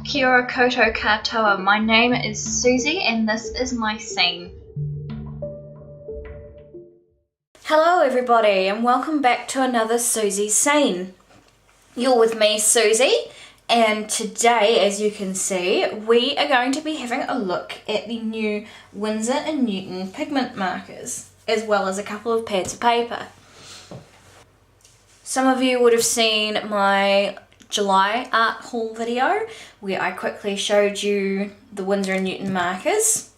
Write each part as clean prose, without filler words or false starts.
Kia ora koutou katoa, my name is Susie and this is my scene. Hello everybody and welcome back to another Susie's Scene. You're with me, Susie, and today, as you can see, we are going to be having a look at the new Winsor Newton pigment markers, as well as a couple of pads of paper. Some of you would have seen my July art haul video where I quickly showed you the Winsor Newton markers.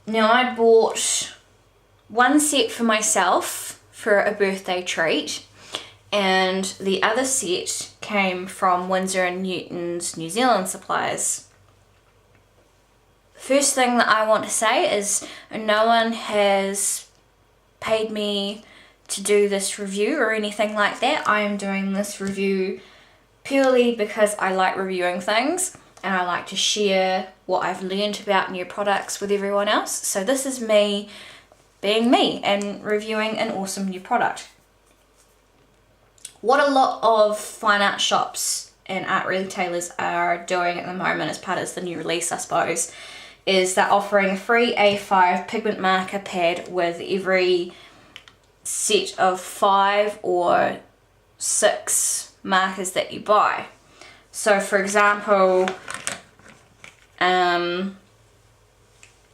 Now I bought one set for myself for a birthday treat, and the other set came from Winsor & Newton's New Zealand suppliers. First thing that I want to say is no one has paid me to do this review or anything like that. I am doing this review purely because I like reviewing things and I like to share what I've learned about new products with everyone else. So this is me being me and reviewing an awesome new product. What a lot of fine art shops and art retailers are doing at the moment as part of the new release, I suppose, is they're offering a free A5 pigment marker pad with every set of 5 or 6 markers that you buy. So for example,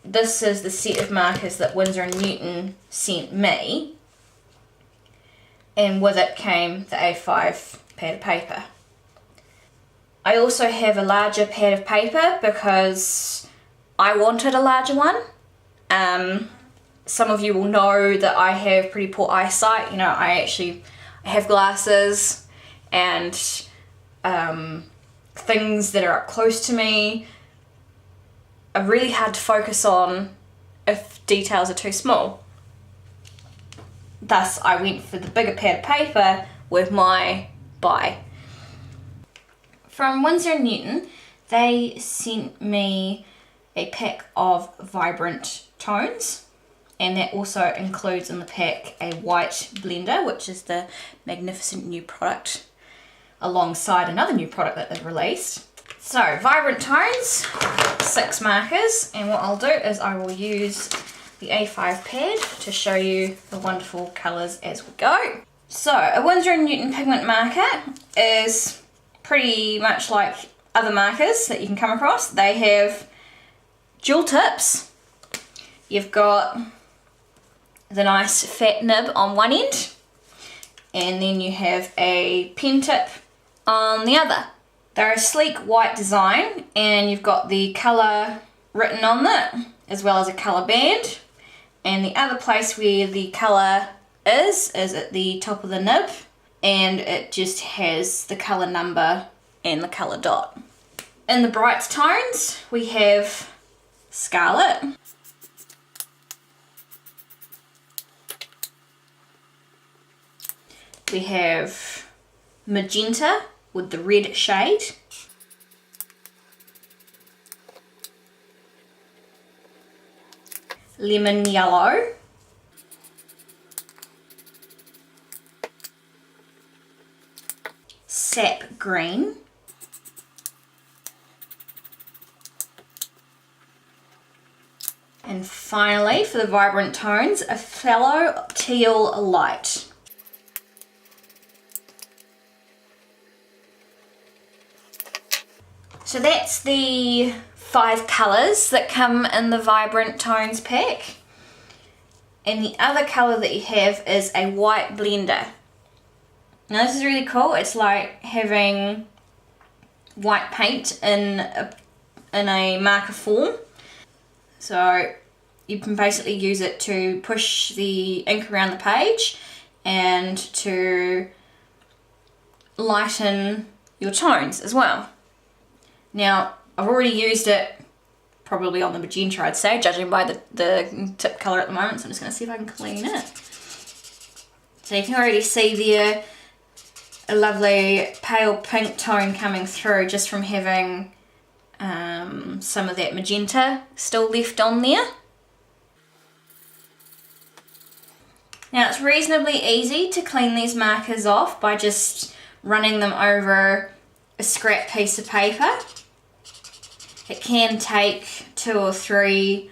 this is the set of markers that Winsor & Newton sent me, and with it came the A5 pad of paper. I also have a larger pad of paper because I wanted a larger one. Some of you will know that I have pretty poor eyesight. You know, I have glasses, and things that are up close to me are really hard to focus on if details are too small. Thus, I went for the bigger pad of paper with my buy. From Winsor & Newton, they sent me a pack of vibrant tones, and that also includes in the pack a white blender, which is the magnificent new product alongside another new product that they've released. So, vibrant tones, 6 markers, and what I'll do is I will use the A5 pad to show you the wonderful colours as we go. So, a Winsor & Newton pigment marker is pretty much like other markers that you can come across. They have dual tips. You've got the nice fat nib on one end, and then you have a pen tip on the other. They're a sleek white design, and you've got the colour written on it, as well as a colour band. And the other place where the colour is at the top of the nib, and it just has the colour number and the colour dot. In the bright tones, we have scarlet, we have magenta with the red shade, lemon yellow, sap green, and finally, for the vibrant tones, a phthalo teal light. So that's the 5 colours that come in the vibrant tones pack. And the other colour that you have is a white blender. Now this is really cool. It's like having white paint in a marker form. So you can basically use it to push the ink around the page and to lighten your tones as well. Now, I've already used it probably on the magenta, I'd say, judging by the tip colour at the moment, so I'm just going to see if I can clean it. So you can already see there a lovely pale pink tone coming through just from having some of that magenta still left on there. Now it's reasonably easy to clean these markers off by just running them over a scrap piece of paper. It can take 2 or 3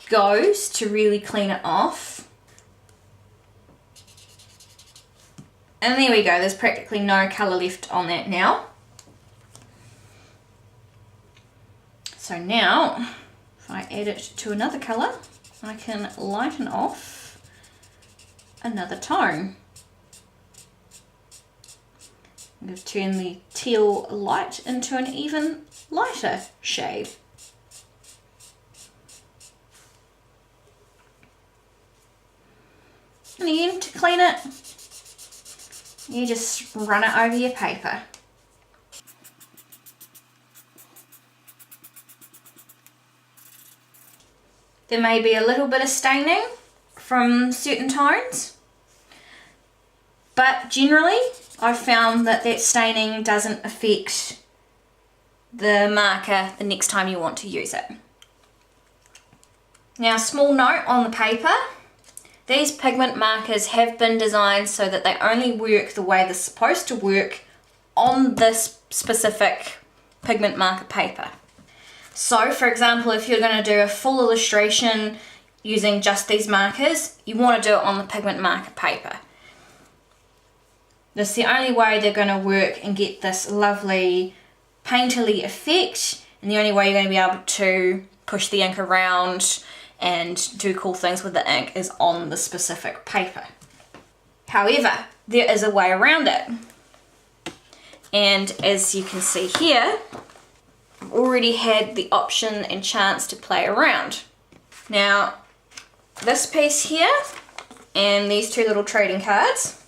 goes to really clean it off. And there we go, there's practically no colour left on that now. So now, if I add it to another colour, I can lighten off another tone. I'm going to turn the teal light into an even lighter shade. And again, to clean it, you just run it over your paper. There may be a little bit of staining from certain tones, but generally I've found that that staining doesn't affect the marker the next time you want to use it. Now, small note on the paper. These pigment markers have been designed so that they only work the way they're supposed to work on this specific pigment marker paper. So, for example, if you're going to do a full illustration using just these markers, you want to do it on the pigment marker paper. That's the only way they're going to work and get this lovely painterly effect, and the only way you're going to be able to push the ink around and do cool things with the ink is on the specific paper. However, there is a way around it. And as you can see here, I've already had the option and chance to play around. Now, this piece here and these 2 little trading cards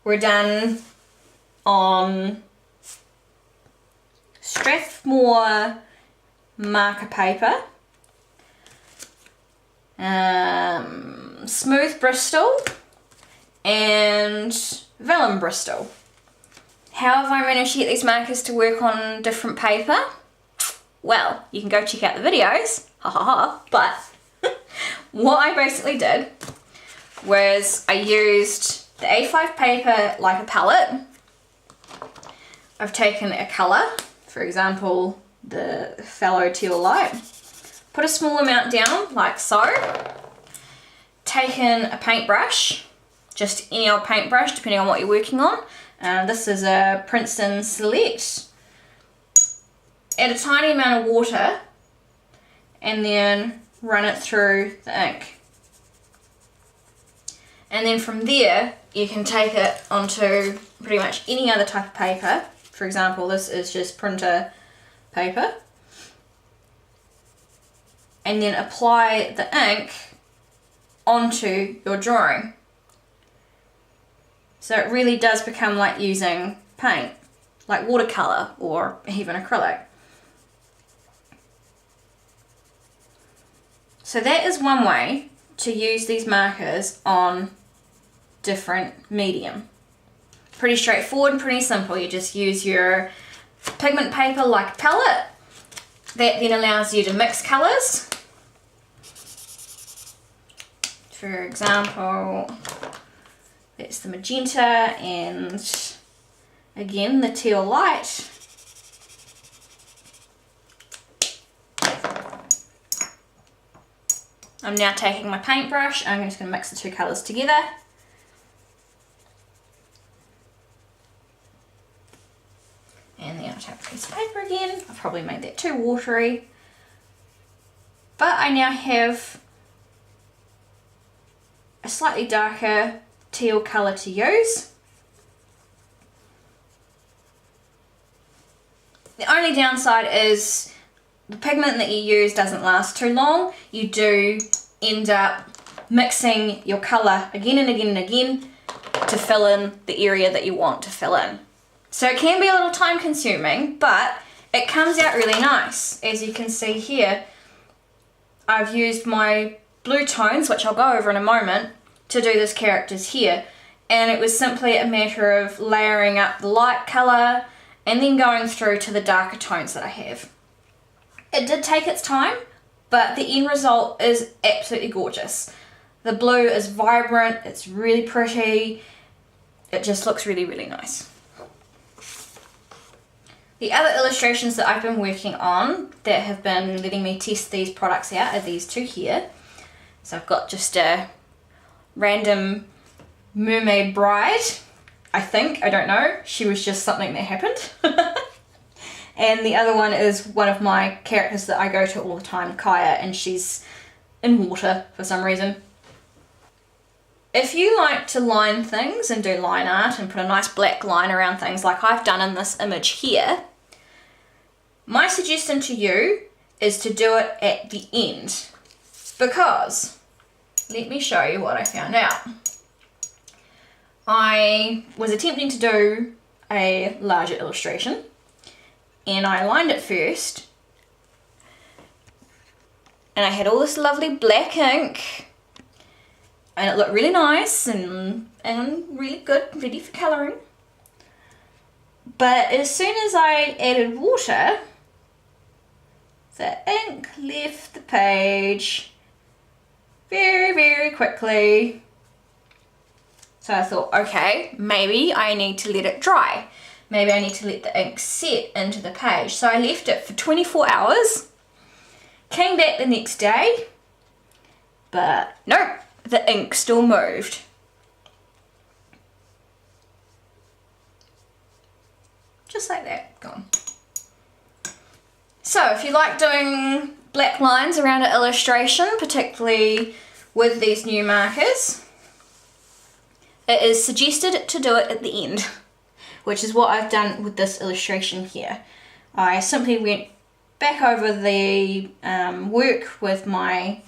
were done on Strathmore marker paper, smooth Bristol and vellum Bristol. How have I managed to get these markers to work on different paper? Well, you can go check out the videos, ha ha ha, but what I basically did was I used the A5 paper like a palette. I've taken a colour, for example, the phthalo teal light, put a small amount down, like so, taken a paintbrush, just any old paintbrush, depending on what you're working on. This is a Princeton Select. Add a tiny amount of water, and then run it through the ink. And then from there, you can take it onto pretty much any other type of paper. For example, this is just printer paper. And then apply the ink onto your drawing. So it really does become like using paint, like watercolour or even acrylic. So that is one way to use these markers on different medium. Pretty straightforward and pretty simple. You just use your pigment paper like a palette. That then allows you to mix colours. For example, that's the magenta and again the teal light. I'm now taking my paintbrush, I'm just going to mix the 2 colours together. And then I'll take a piece of paper again. I've probably made that too watery. But I now have a slightly darker teal colour to use. The only downside is the pigment that you use doesn't last too long. You do end up mixing your colour again and again and again to fill in the area that you want to fill in. So it can be a little time consuming, but it comes out really nice. As you can see here, I've used my blue tones, which I'll go over in a moment, to do this characters here. And it was simply a matter of layering up the light colour and then going through to the darker tones that I have. It did take its time, but the end result is absolutely gorgeous. The blue is vibrant, it's really pretty, it just looks really, really nice. The other illustrations that I've been working on that have been letting me test these products out are these two here. So I've got just a random mermaid bride, I think, I don't know. She was just something that happened. And the other one is one of my characters that I go to all the time, Kaya, and she's in water for some reason. If you like to line things and do line art and put a nice black line around things like I've done in this image here, my suggestion to you is to do it at the end, because let me show you what I found out. I was attempting to do a larger illustration and I lined it first and I had all this lovely black ink and it looked really nice and really good, ready for colouring. But as soon as I added water, the ink left the page very, very quickly. So I thought, okay, maybe I need to let it dry. Maybe I need to let the ink set into the page. So I left it for 24 hours, came back the next day, but no, the ink still moved. Just like that, gone. So if you like doing black lines around an illustration, particularly with these new markers, it is suggested to do it at the end, which is what I've done with this illustration here. I simply went back over the work with my,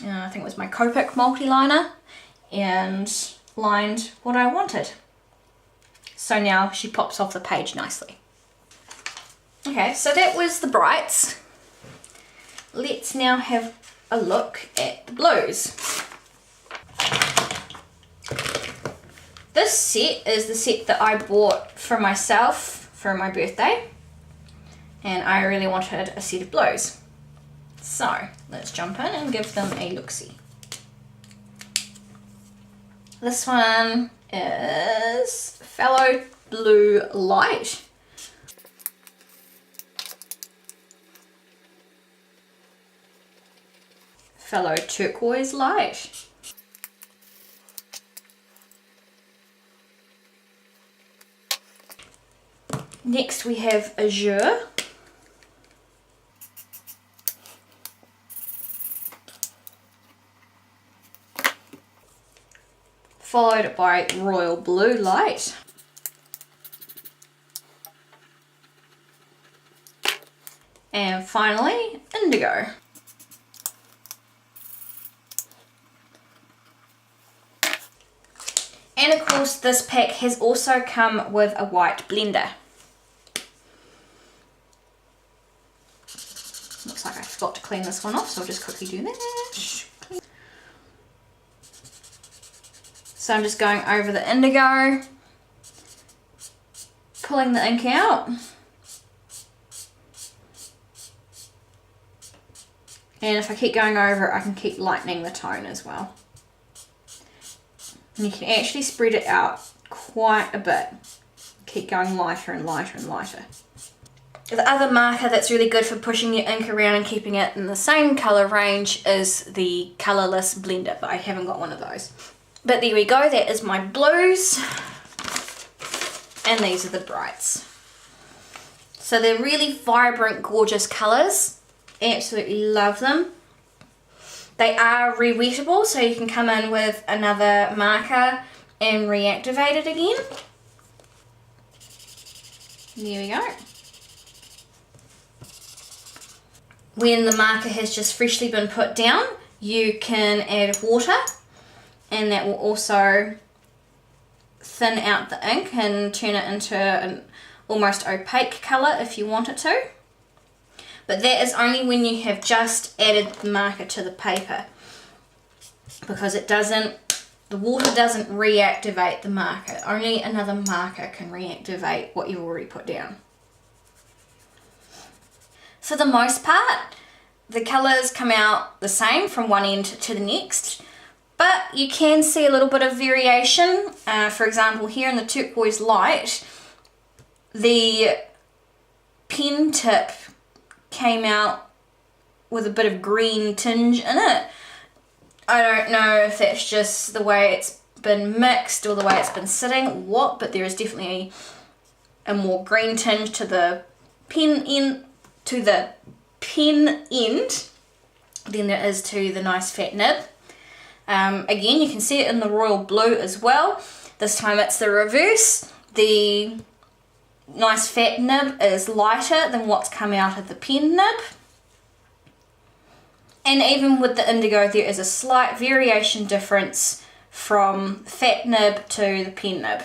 I think it was my Copic multi-liner, and lined what I wanted. So now she pops off the page nicely. Okay, so that was the brights. Let's now have a look at the blues. This set is the set that I bought for myself for my birthday, and I really wanted a set of blues. So let's jump in and give them a look-see. This one is Fellow Blue Light. Fellow Turquoise Light. Next we have Azure. Followed by Royal Blue Light. And finally, Indigo. And of course this pack has also come with a white blender. Looks like I forgot to clean this one off, so I'll just quickly do that. So I'm just going over the indigo, pulling the ink out. And if I keep going over it, I can keep lightening the tone as well. And you can actually spread it out quite a bit. Keep going lighter and lighter and lighter. The other marker that's really good for pushing your ink around and keeping it in the same colour range is the colourless blender, but I haven't got one of those. But there we go, that is my blues. And these are the brights. So they're really vibrant, gorgeous colours. Absolutely love them. They are re-wettable, so you can come in with another marker and reactivate it again. There we go. When the marker has just freshly been put down, you can add water, and that will also thin out the ink and turn it into an almost opaque colour if you want it to. But that is only when you have just added the marker to the paper, because it doesn't, the water doesn't reactivate the marker. Only another marker can reactivate what you've already put down. For the most part, the colours come out the same from one end to the next, but you can see a little bit of variation. For example, here in the turquoise light, the pen tip came out with a bit of green tinge in it. I don't know if that's just the way it's been mixed or the way it's been sitting or what, but there is definitely a more green tinge to the pen end than there is to the nice fat nib. Again, you can see it in the royal blue as well. This time it's the reverse. The nice fat nib is lighter than what's come out of the pen nib. And even with the indigo, there is a slight variation difference from fat nib to the pen nib.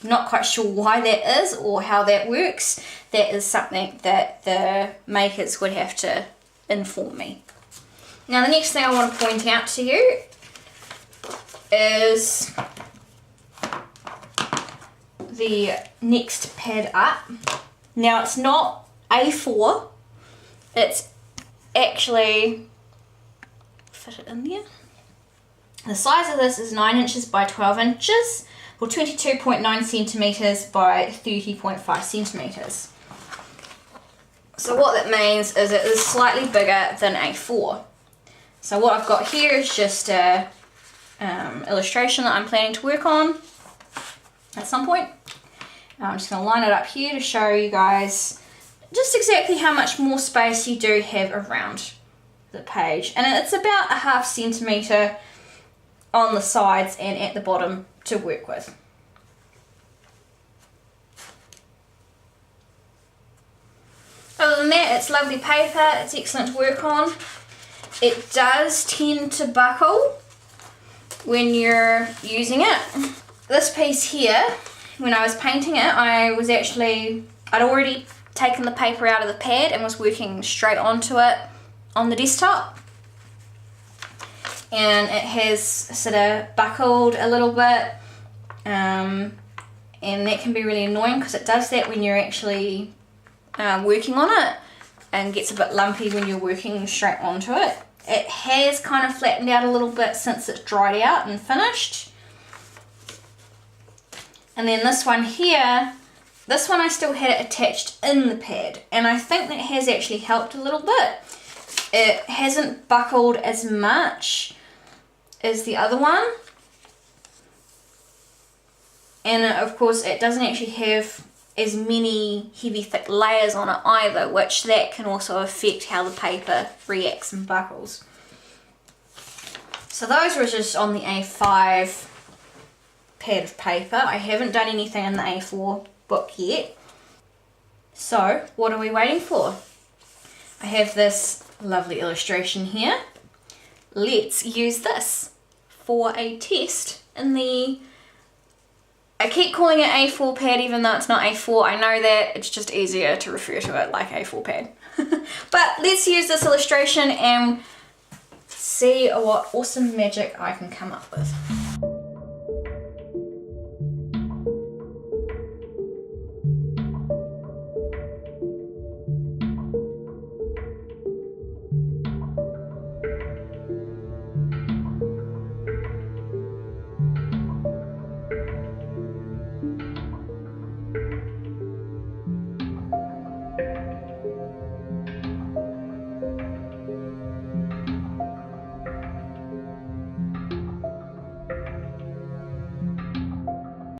Not quite sure why that is or how that works. That is something that the makers would have to inform me. Now the next thing I want to point out to you is the next pad up. Now it's not A4, it's actually, fit it in there. The size of this is 9 inches by 12 inches, or 22.9 centimetres by 30.5 centimetres. So what that means is it is slightly bigger than A4. So what I've got here is just a illustration that I'm planning to work on at some point. I'm just going to line it up here to show you guys just exactly how much more space you do have around the page. And it's about 0.5 centimetre on the sides and at the bottom to work with. Other than that, it's lovely paper, it's excellent to work on. It does tend to buckle when you're using it. This piece here, when I was painting it, I'd already taken the paper out of the pad and was working straight onto it on the desktop. And it has sort of buckled a little bit, and that can be really annoying because it does that when you're actually working on it, and gets a bit lumpy when you're working straight onto it. It has kind of flattened out a little bit since it's dried out and finished. And then this one here, this one I still had it attached in the pad, and I think that has actually helped a little bit. It hasn't buckled as much as the other one, and of course it doesn't actually have as many heavy thick layers on it either, which that can also affect how the paper reacts and buckles. So those were just on the A5 pad of paper. I haven't done anything in the A4 book yet. So what are we waiting for? I have this lovely illustration here. Let's use this for a test in the, I keep calling it A4 pad even though it's not A4. I know that, it's just easier to refer to it like A4 pad. But let's use this illustration and see what awesome magic I can come up with.